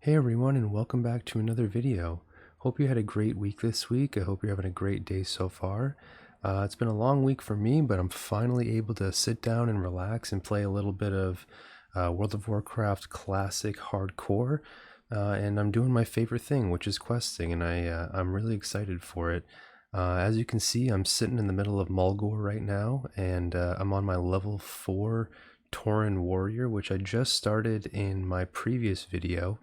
Hey everyone, and welcome back to another video. Hope you had a great week this week. I hope you're having a great day so far. It's been a long week for me, but I'm finally able to sit down and relax and play a little bit of World of Warcraft Classic Hardcore. And I'm doing my favorite thing, which is questing, and I'm really excited for it. As you can see, I'm sitting in the middle of Mulgore right now, and I'm on my level 4 Tauren warrior, which I just started in my previous video.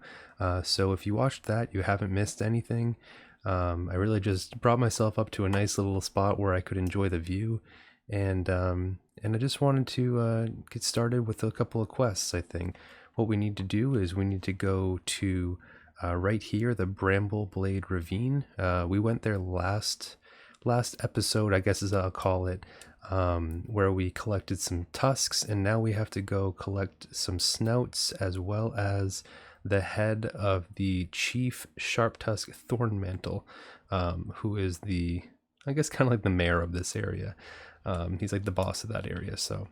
So if you watched that, you haven't missed anything. I really just brought myself up to a nice little spot where I could enjoy the view, and I just wanted to get started with a couple of quests. I think what we need to do is we need to go to right here, the Bramble Blade Ravine. We went there last episode, I guess, as I'll call it, where we collected some tusks, and now we have to go collect some snouts as well as the head of the Chief Sharptusk Thornmantle, who is I guess, kind of like the mayor of this area. He's like the boss of that area. So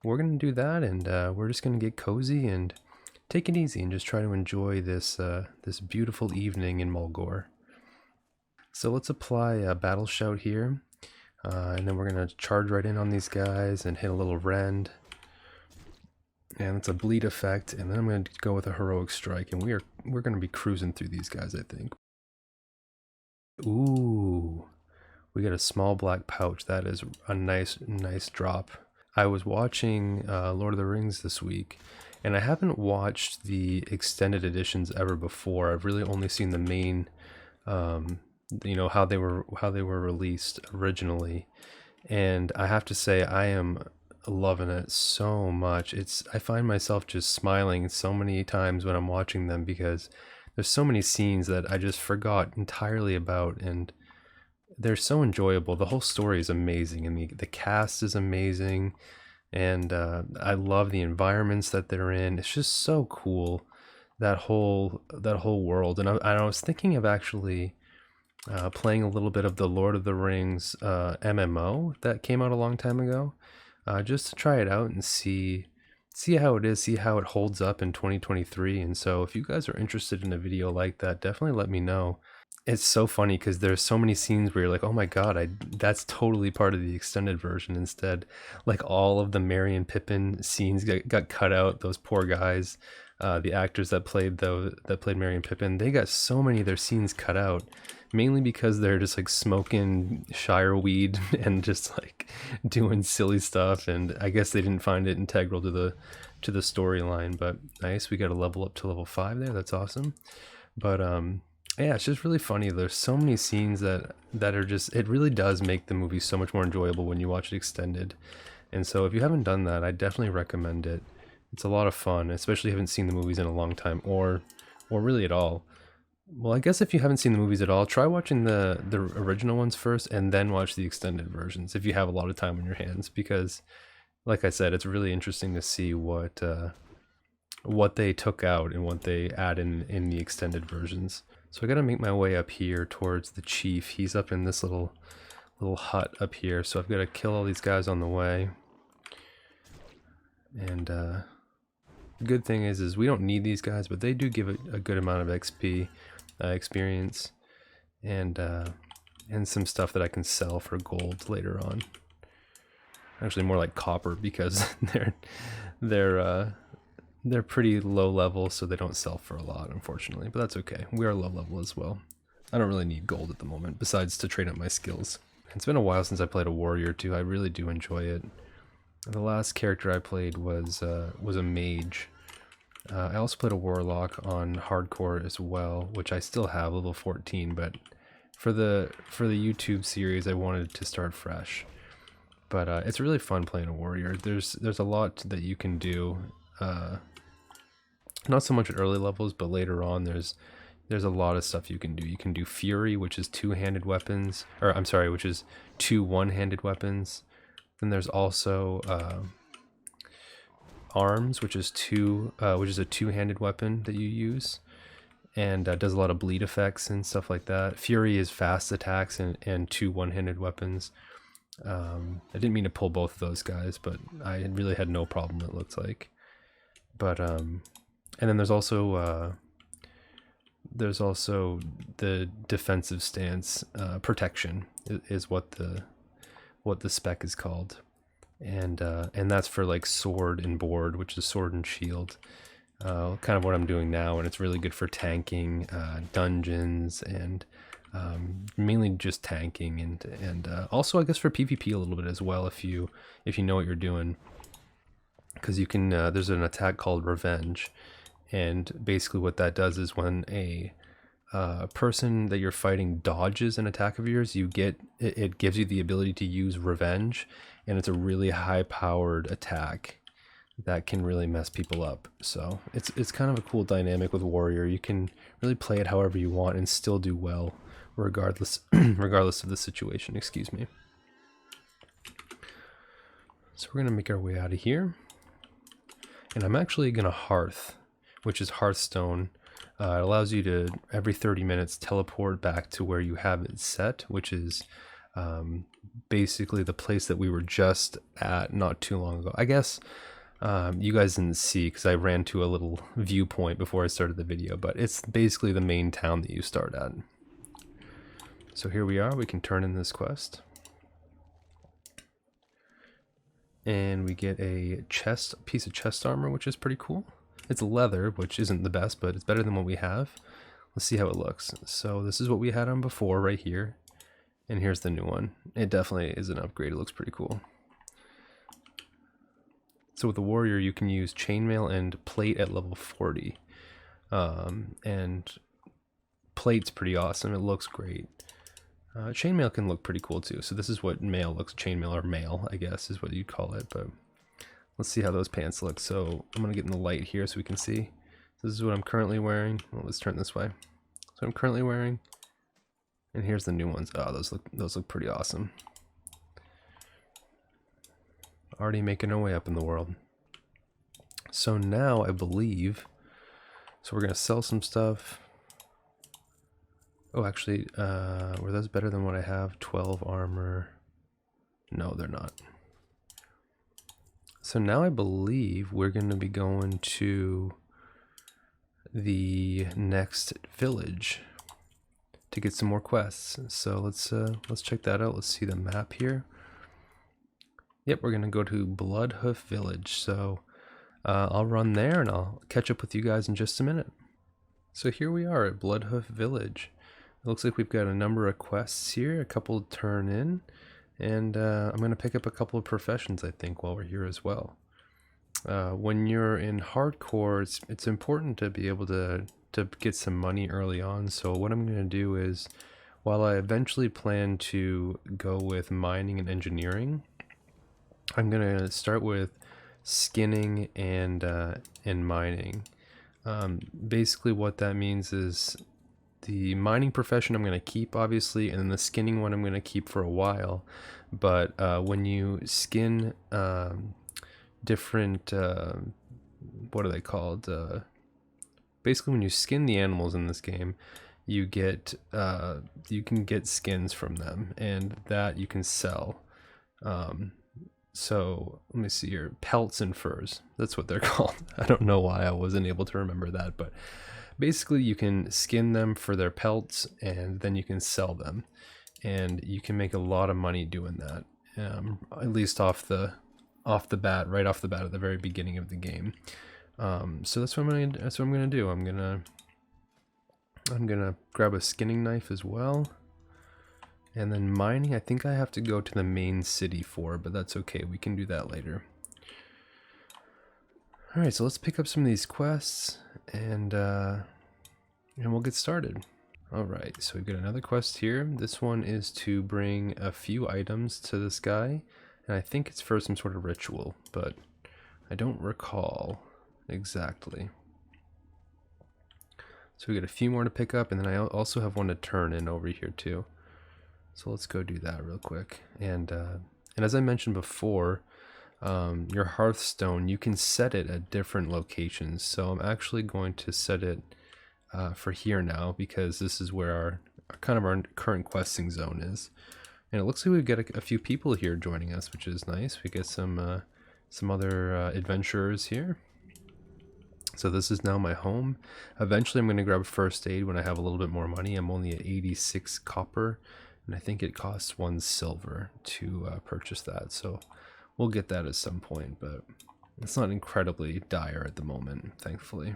we're going to do that, and we're just going to get cozy and take it easy and just try to enjoy this beautiful evening in Mulgore. So let's apply a battle shout here, and then we're going to charge right in on these guys and hit a little rend. And it's a bleed effect, and then I'm going to go with a heroic strike, and we're going to be cruising through these guys, I think. Ooh, we got a small black pouch. That is a nice drop. I was watching Lord of the Rings this week, and I haven't watched the extended editions ever before. I've really only seen the main, how they were released originally, and I have to say I am loving it so much. I find myself just smiling so many times when I'm watching them because there's so many scenes that I just forgot entirely about, and they're so enjoyable. The whole story is amazing, and the cast is amazing, and I love the environments that they're in. It's just so cool, that whole world. And I was thinking of actually playing a little bit of the Lord of the Rings MMO that came out a long time ago, just to try it out and see how it is, see how it holds up in 2023. And so if you guys are interested in a video like that, definitely let me know. It's so funny because there's so many scenes where you're like, oh my god, that's totally part of the extended version instead. Like all of the Merry and Pippin scenes got cut out. Those poor guys, the actors that played Merry and Pippin, they got so many of their scenes cut out, mainly because they're just like smoking shire weed and just like doing silly stuff, and I guess they didn't find it integral to the storyline. But nice, we got a level up to level 5 there. That's awesome. But yeah, it's just really funny. There's so many scenes that are just, it really does make the movie so much more enjoyable when you watch it extended. And so if you haven't done that, I definitely recommend it. It's a lot of fun, especially if you haven't seen the movies in a long time, or really at all. Well, I guess if you haven't seen the movies at all, try watching the original ones first and then watch the extended versions if you have a lot of time on your hands, because like I said, it's really interesting to see what they took out and what they add in the extended versions. So I gotta make my way up here towards the chief. He's up in this little hut up here, so I've got to kill all these guys on the way. And the good thing is we don't need these guys, but they do give a good amount of XP experience, and some stuff that I can sell for gold later on. Actually, more like copper, because they're pretty low level, so they don't sell for a lot, unfortunately. But that's okay. We are low level as well. I don't really need gold at the moment, besides to train up my skills. It's been a while since I played a warrior too. I really do enjoy it. The last character I played was a mage. I also played a warlock on hardcore as well, which I still have, level 14. But for the YouTube series, I wanted to start fresh. But it's really fun playing a warrior. There's a lot that you can do. Not so much at early levels, but later on there's a lot of stuff you can do. You can do Fury, which is two-handed weapons, or I'm sorry, which is 2 one-handed weapons. Then there's also Arms, which is a two-handed weapon that you use, and does a lot of bleed effects and stuff like that. Fury is fast attacks and 2 one-handed weapons. I didn't mean to pull both of those guys, but I really had no problem, it looks like. But and then there's also there's also the defensive stance. Protection is what the spec is called, and that's for like sword and board, which is sword and shield. Kind of what I'm doing now, and it's really good for tanking dungeons, and mainly just tanking, and also I guess for PvP a little bit as well, if you know what you're doing, because you can there's an attack called Revenge, and basically what that does is when a person that you're fighting dodges an attack of yours, it gives you the ability to use Revenge, and it's a really high powered attack that can really mess people up. So it's kind of a cool dynamic with Warrior. You can really play it however you want and still do well, regardless regardless of the situation. Excuse me. So we're gonna make our way out of here, and I'm actually gonna Hearth, which is Hearthstone. It allows you to every 30 minutes teleport back to where you have it set, which is basically the place that we were just at not too long ago. I guess you guys didn't see because I ran to a little viewpoint before I started the video, but it's basically the main town that you start at. So here we are. We can turn in this quest, and we get a piece of chest armor, which is pretty cool. It's leather, which isn't the best, but it's better than what we have. Let's see how it looks. So this is what we had on before right here, and here's the new one. It definitely is an upgrade. It looks pretty cool. So with the Warrior, you can use chainmail and plate at level 40. And plate's pretty awesome. It looks great. Chainmail can look pretty cool too. So this is what mail looks, chainmail, or mail, I guess is what you'd call it. But let's see how those pants look. So I'm going to get in the light here so we can see. This is what I'm currently wearing. Well, let's turn this way. So I'm currently wearing. And here's the new ones. Oh, those look pretty awesome. Already making our way up in the world. So now I believe, so we're gonna sell some stuff. Oh, actually, were those better than what I have? 12 armor. No, they're not. So now I believe we're gonna be going to the next village to get some more quests. So let's check that out. Let's see the map here. Yep, we're gonna go to Bloodhoof Village. So I'll run there and I'll catch up with you guys in just a minute. So here we are at Bloodhoof Village. It looks like we've got a number of quests here, a couple to turn in, and I'm gonna pick up a couple of professions, I think, while we're here as well. When you're in hardcore, it's important to be able to get some money early on. So what I'm gonna do is, while I eventually plan to go with mining and engineering, I'm gonna start with skinning and mining. Basically what that means is the mining profession I'm gonna keep, obviously, and then the skinning one I'm gonna keep for a while. But when you skin different, what are they called? Basically when you skin the animals in this game, you can get skins from them, and that you can sell. So let me see here, pelts and furs, that's what they're called. I don't know why I wasn't able to remember that, but basically you can skin them for their pelts, and then you can sell them, and you can make a lot of money doing that, at least right off the bat at the very beginning of the game. So that's what I'm gonna do. I'm gonna grab a skinning knife as well. And then mining, I think I have to go to the main city for, but that's okay. We can do that later. All right, so let's pick up some of these quests, and we'll get started. All right, so we've got another quest here. This one is to bring a few items to this guy, and I think it's for some sort of ritual, but I don't recall exactly. So we got a few more to pick up, and then I also have one to turn in over here too. So let's go do that real quick. And as I mentioned before, your Hearthstone, you can set it at different locations. So I'm actually going to set it for here now, because this is where our current questing zone is. And it looks like we've got a few people here joining us, which is nice. We get some other adventurers here. So this is now my home. Eventually I'm going to grab first aid when I have a little bit more money. I'm only at 86 copper, and I think it costs 1 silver to purchase that. So we'll get that at some point, but it's not incredibly dire at the moment, thankfully.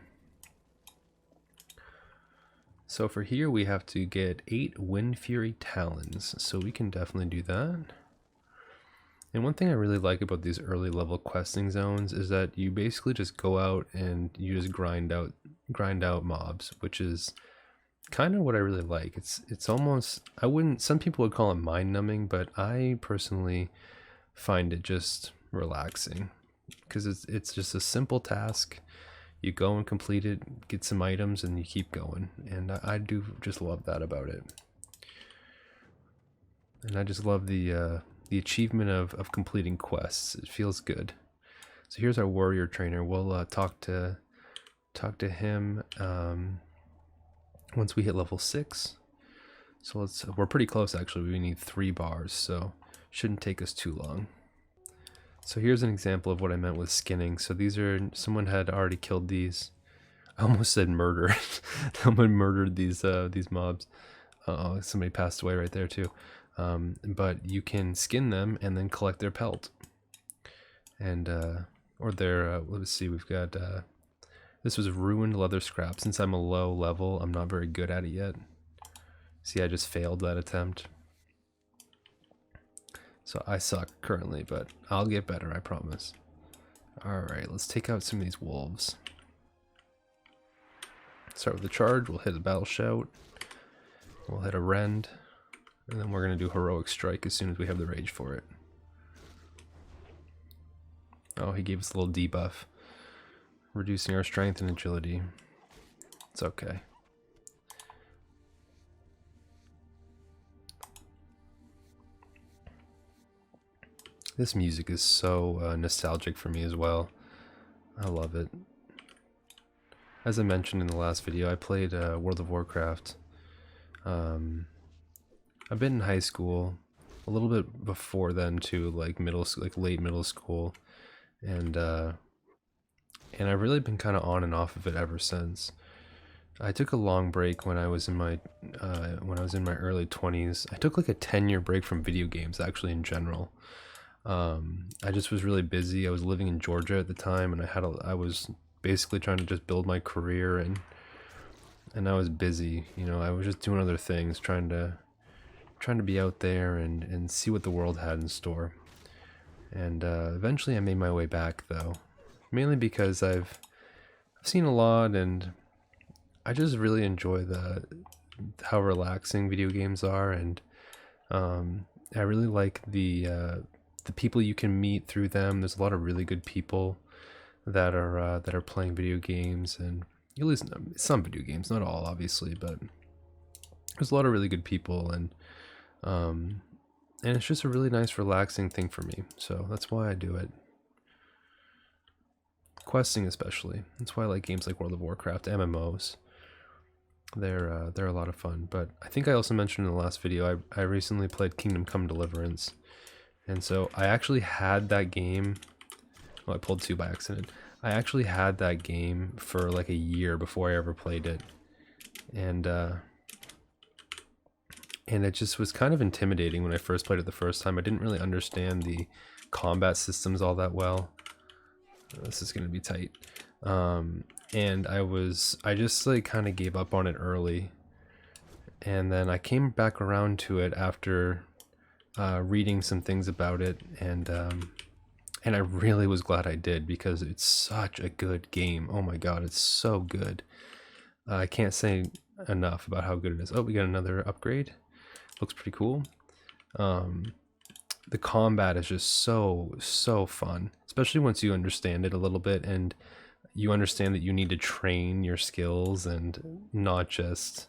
So for here we have to get 8 Wind Fury Talons, so we can definitely do that. And one thing I really like about these early level questing zones is that you basically just go out and you just grind out mobs, which is kind of what I really like. It's almost, some people would call it mind numbing, but I personally find it just relaxing because it's just a simple task. You go and complete it, get some items, and you keep going. And I do just love that about it. And I just love the achievement of completing quests. It feels good. So here's our warrior trainer. We'll talk to him once we hit level 6. So we're pretty close actually. We need 3 bars, so shouldn't take us too long. So here's an example of what I meant with skinning. So these are, someone had already killed these. I almost said murder. Someone murdered these mobs. Uh-oh, somebody passed away right there too. But you can skin them and then collect their pelt. And, or their, let's see, we've got, this was ruined leather scrap. Since I'm a low level, I'm not very good at it yet. See, I just failed that attempt. So I suck currently, but I'll get better, I promise. Alright, let's take out some of these wolves. Start with the charge, we'll hit a battle shout. We'll hit a rend. And then we're going to do heroic strike as soon as we have the rage for it. Oh, he gave us a little debuff. Reducing our strength and agility. It's okay. This music is so nostalgic for me as well. I love it. As I mentioned in the last video, I played World of Warcraft. I've been in high school, a little bit before then too, like late middle school, and I've really been kind of on and off of it ever since. I took a long break when I was in my early 20s. I took like a 10-year break from video games, actually, in general. I just was really busy. I was living in Georgia at the time, and I was basically trying to just build my career, and I was busy. You know, I was just doing other things, trying to be out there and see what the world had in store. And eventually I made my way back, though, mainly because I've seen a lot, and I just really enjoy how relaxing video games are, and I really like the people you can meet through them. There's a lot of really good people that are playing video games, and at least some video games, not all obviously, but there's a lot of really good people, and it's just a really nice relaxing thing for me, so that's why I do it. Questing especially, that's why I like games like World of Warcraft, MMOs. They're a lot of fun. But I think I also mentioned in the last video, I recently played Kingdom Come Deliverance, and so I actually had that game. Well, I pulled 2 by accident. I actually had that game for like a year before I ever played it, and it just was kind of intimidating when I first played it the first time. I didn't really understand the combat systems all that well. This is going to be tight. And I just like kind of gave up on it early. And then I came back around to it after reading some things about it, and I really was glad I did, because it's such a good game. Oh my god, it's so good. I can't say enough about how good it is. Oh, we got another upgrade. Looks pretty cool. The combat is just so fun, especially once you understand it a little bit, and you understand that you need to train your skills, and not just,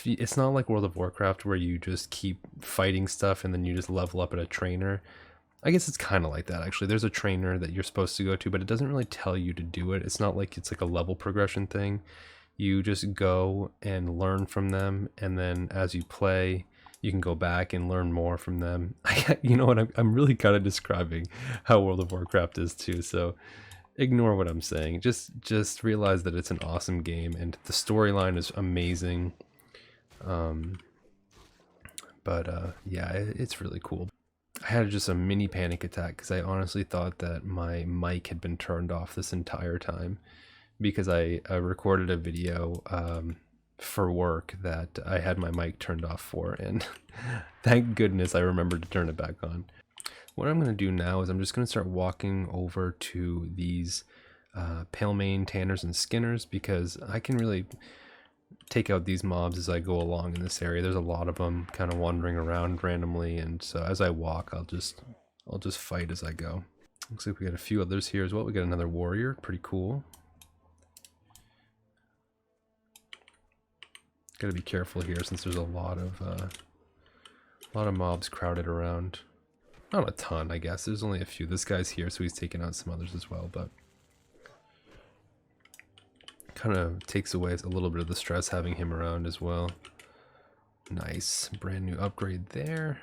it's not like World of Warcraft where you just keep fighting stuff and then you just level up at a trainer. I guess it's kind of like that, actually. There's a trainer that you're supposed to go to, but it doesn't really tell you to do it. It's not like it's like a level progression thing. You just go and learn from them, and then as you play, you can go back and learn more from them. You know what? I'm really kind of describing how World of Warcraft is too. So Ignore what I'm saying. Just realize that it's an awesome game and the storyline is amazing. Yeah, it's really cool. I had just a mini panic attack because I honestly thought that my mic had been turned off this entire time because I recorded a video for work that I had my mic turned off for, and thank goodness I remembered to turn it back on. What I'm going to do now is I'm just going to start walking over to these pale mane tanners and skinners because I can really take out these mobs as I go along in this area. There's a lot of them kind of wandering around randomly, and so as I walk, I'll just fight as I go. Looks like we got a few others here as well. We got another warrior, pretty cool. Got to be careful here since there's a lot of mobs crowded around. Not a ton, I guess. There's only a few. This guy's here, so he's taking out some others as well, but kind of takes away a little bit of the stress having him around as well. Nice. Brand new upgrade there.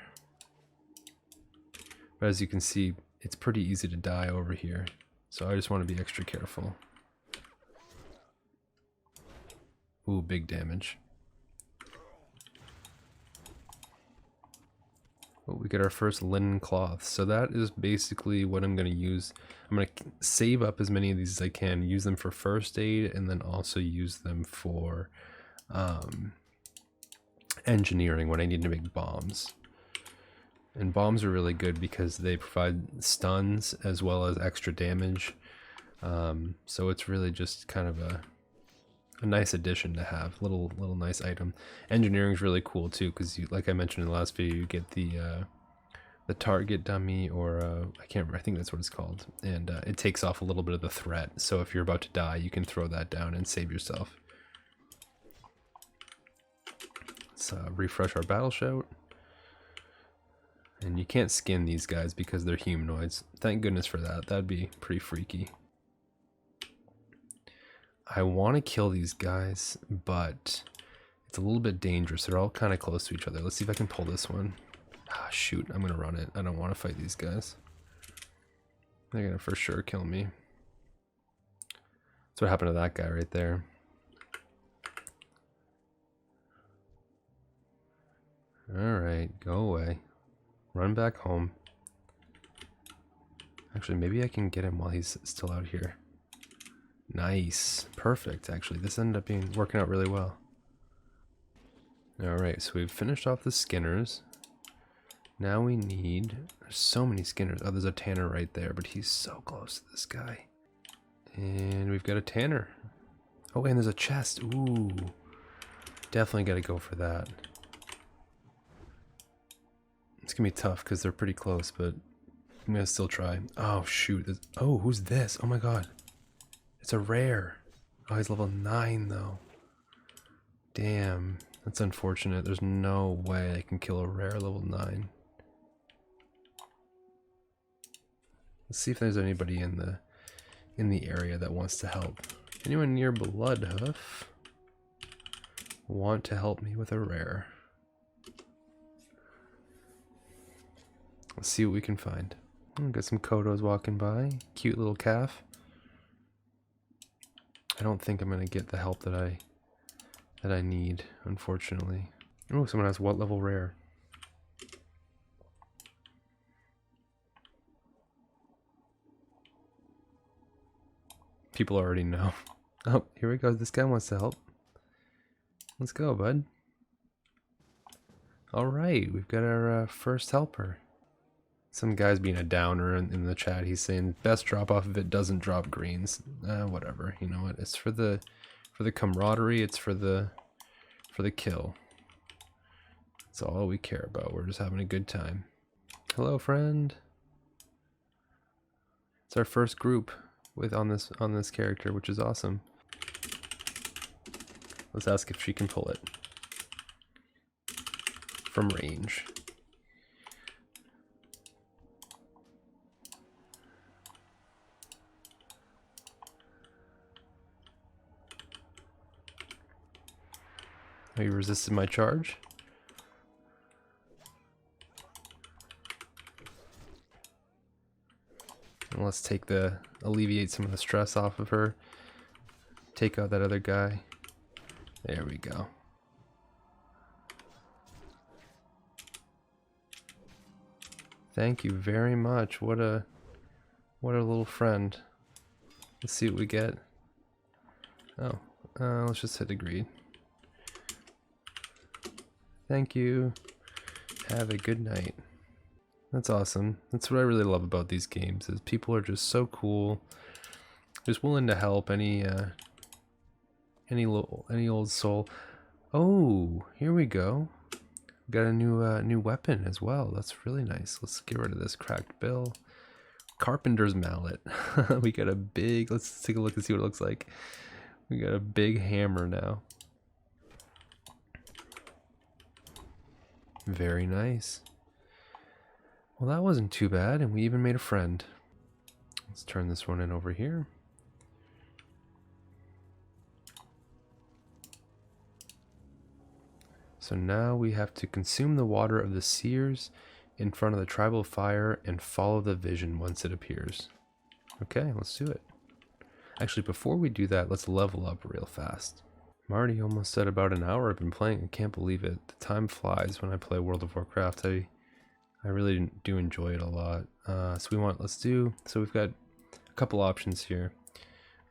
But as you can see, it's pretty easy to die over here, so I just want to be extra careful. Ooh, big damage. Oh, we get our first linen cloth. So that is basically what I'm going to use. I'm going to save up as many of these as I can, use them for first aid, and then also use them for engineering when I need to make bombs. And bombs are really good because they provide stuns as well as extra damage. So it's really just kind of a nice addition to have, little nice item. Engineering is really cool too because, like I mentioned in the last video, you get the target dummy, or I can't remember, I think that's what it's called, and it takes off a little bit of the threat. So if you're about to die, you can throw that down and save yourself. Let's refresh our battle shout. And you can't skin these guys because they're humanoids. Thank goodness for that. That'd be pretty freaky. I want to kill these guys, but it's a little bit dangerous. They're all kind of close to each other. Let's see if I can pull this one. Ah, shoot. I'm going to run it. I don't want to fight these guys. They're going to for sure kill me. That's what happened to that guy right there. Alright, go away. Run back home. Actually, maybe I can get him while he's still out here. Nice. Perfect, actually. This ended up working out really well. Alright, so we've finished off the skinners. Now we need... There's so many skinners. Oh, there's a tanner right there, but he's so close to this guy. And we've got a tanner. Oh, and there's a chest. Ooh. Definitely gotta go for that. It's gonna be tough because they're pretty close, but I'm gonna still try. Oh, shoot. Oh, who's this? Oh my god. It's a rare. Oh, he's level 9 though. Damn, that's unfortunate. There's no way I can kill a rare level 9. Let's see if there's anybody in the area that wants to help. Anyone near Bloodhoof want to help me with a rare? Let's see what we can find. Got some Kodos walking by. Cute little calf. I don't think I'm gonna get the help that I need, unfortunately. Oh, someone has what level rare? People already know. Oh, here we go. This guy wants to help. Let's go, bud. Alright, we've got our first helper. Some guy's being a downer in the chat. He's saying best drop off if it doesn't drop greens. Whatever. You know what? It's for the camaraderie. It's for the kill. That's all we care about. We're just having a good time. Hello, friend. It's our first group on this character, which is awesome. Let's ask if she can pull it from range. Oh, you resisted my charge? Let's alleviate some of the stress off of her. Take out that other guy. There we go. Thank you very much. What a little friend. Let's see what we get. Oh, let's just hit agreed. Thank you. Have a good night. That's awesome. That's what I really love about these games, is people are just so cool. Just willing to help any old soul. Oh, here we go. Got a new weapon as well. That's really nice. Let's get rid of this cracked bill. Carpenter's mallet. We got a big, let's take a look and see what it looks like. We got a big hammer now. Very nice. Well, that wasn't too bad, and we even made a friend. Let's turn this one in over here. So now we have to consume the water of the seers in front of the tribal fire and follow the vision once it appears. Okay, let's do it. Actually, before we do that, let's level up real fast. I'm already almost at about an hour I've been playing. I can't believe it. The time flies when I play World of Warcraft. I really do enjoy it a lot. So we've got a couple options here.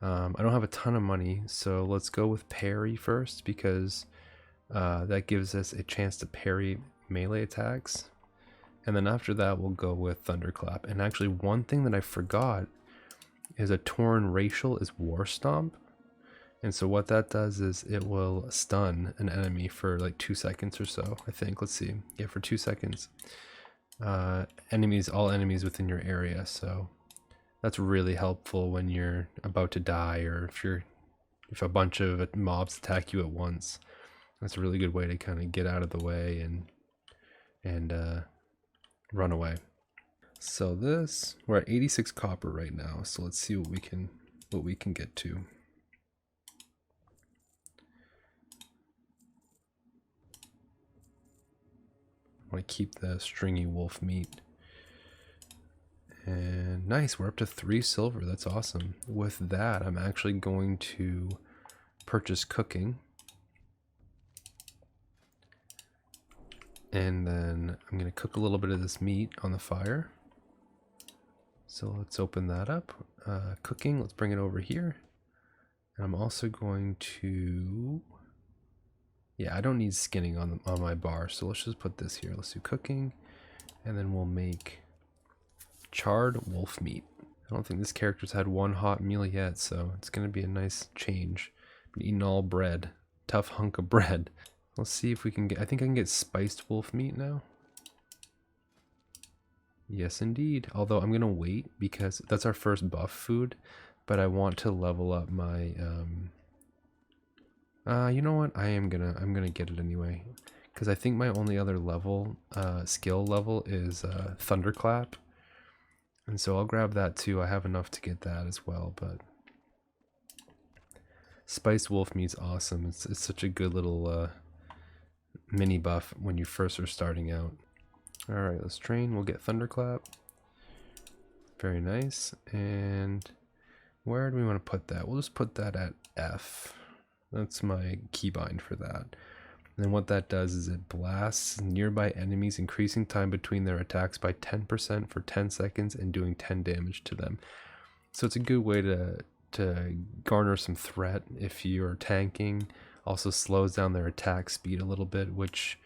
I don't have a ton of money, so let's go with parry first, because that gives us a chance to parry melee attacks. And then after that, we'll go with Thunderclap. And actually, one thing that I forgot is a Tauren racial is War Stomp. And so what that does is it will stun an enemy for like 2 seconds or so, I think. Let's see. Yeah, for 2 seconds. All enemies within your area. So that's really helpful when you're about to die, or if a bunch of mobs attack you at once. That's a really good way to kind of get out of the way and run away. So we're at 86 copper right now. So let's see what we can get to. I want to keep the stringy wolf meat. And nice, we're up to 3 silver. That's awesome. With that, I'm actually going to purchase cooking. And then I'm going to cook a little bit of this meat on the fire. So let's open that up. Cooking, let's bring it over here. And I'm also going to... Yeah, I don't need skinning on my bar, so let's just put this here. Let's do cooking, and then we'll make charred wolf meat. I don't think this character's had one hot meal yet, so it's going to be a nice change. Been eating all bread. Tough hunk of bread. Let's see if we can get... I think I can get spiced wolf meat now. Yes, indeed. Although I'm going to wait, because that's our first buff food, but I want to level up my... you know what? I'm gonna get it anyway, because I think my only other level, skill level, is Thunderclap, and so I'll grab that too. I have enough to get that as well. But spiced wolf meat's awesome. It's such a good little mini buff when you first are starting out. All right, let's train. We'll get Thunderclap. Very nice. And where do we want to put that? We'll just put that at F. That's my keybind for that. And then what that does is it blasts nearby enemies, increasing time between their attacks by 10% for 10 seconds and doing 10 damage to them. So it's a good way to garner some threat if you're tanking. Also slows down their attack speed a little bit, which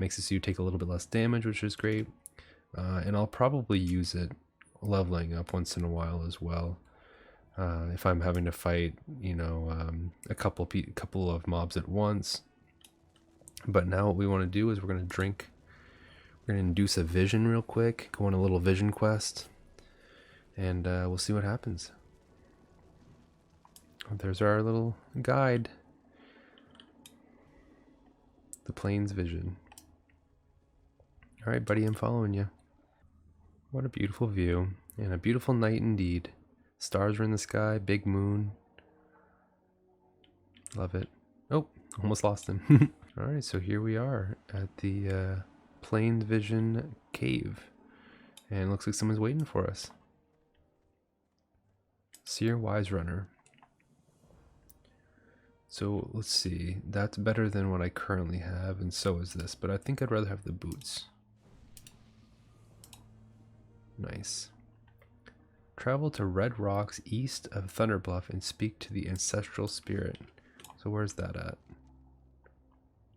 makes it so you take a little bit less damage, which is great. And I'll probably use it leveling up once in a while as well. If I'm having to fight, you know, a couple of mobs at once. But now what we want to do is we're going to drink. We're going to induce a vision real quick. Go on a little vision quest. And we'll see what happens. There's our little guide. The Plains Vision. Alright, buddy, I'm following you. What a beautiful view. And a beautiful night indeed. Stars are in the sky, big moon. Love it. Oh, almost lost him. Alright, so here we are at the Plains Vision cave. And it looks like someone's waiting for us. Seer Wise Runner. So let's see, that's better than what I currently have, and so is this, but I think I'd rather have the boots. Nice. Travel to Red Rocks east of Thunderbluff and speak to the ancestral spirit. So where's that at?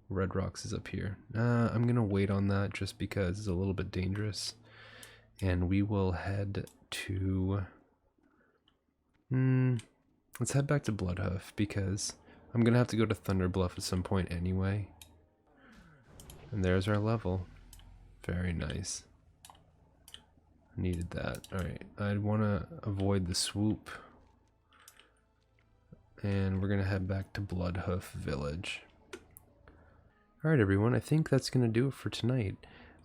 Red Rocks is up here. I'm gonna wait on that just because it's a little bit dangerous. And we will head to... let's head back to Bloodhoof because I'm gonna have to go to Thunderbluff at some point anyway. And there's our level. Very nice. Needed that. Alright, I'd want to avoid the swoop. And we're gonna head back to Bloodhoof Village. Alright everyone, I think that's gonna do it for tonight.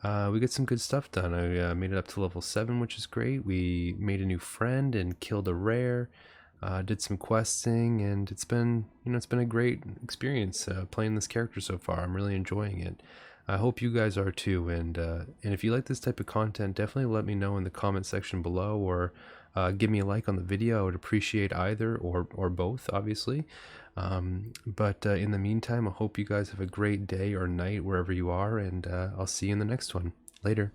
We got some good stuff done. I made it up to level 7, which is great. We made a new friend and killed a rare. Did some questing, and it's been a great experience playing this character so far. I'm really enjoying it. I hope you guys are too. And if you like this type of content, definitely let me know in the comment section below, or give me a like on the video. I would appreciate either or both, obviously. But in the meantime, I hope you guys have a great day or night wherever you are, and I'll see you in the next one. Later.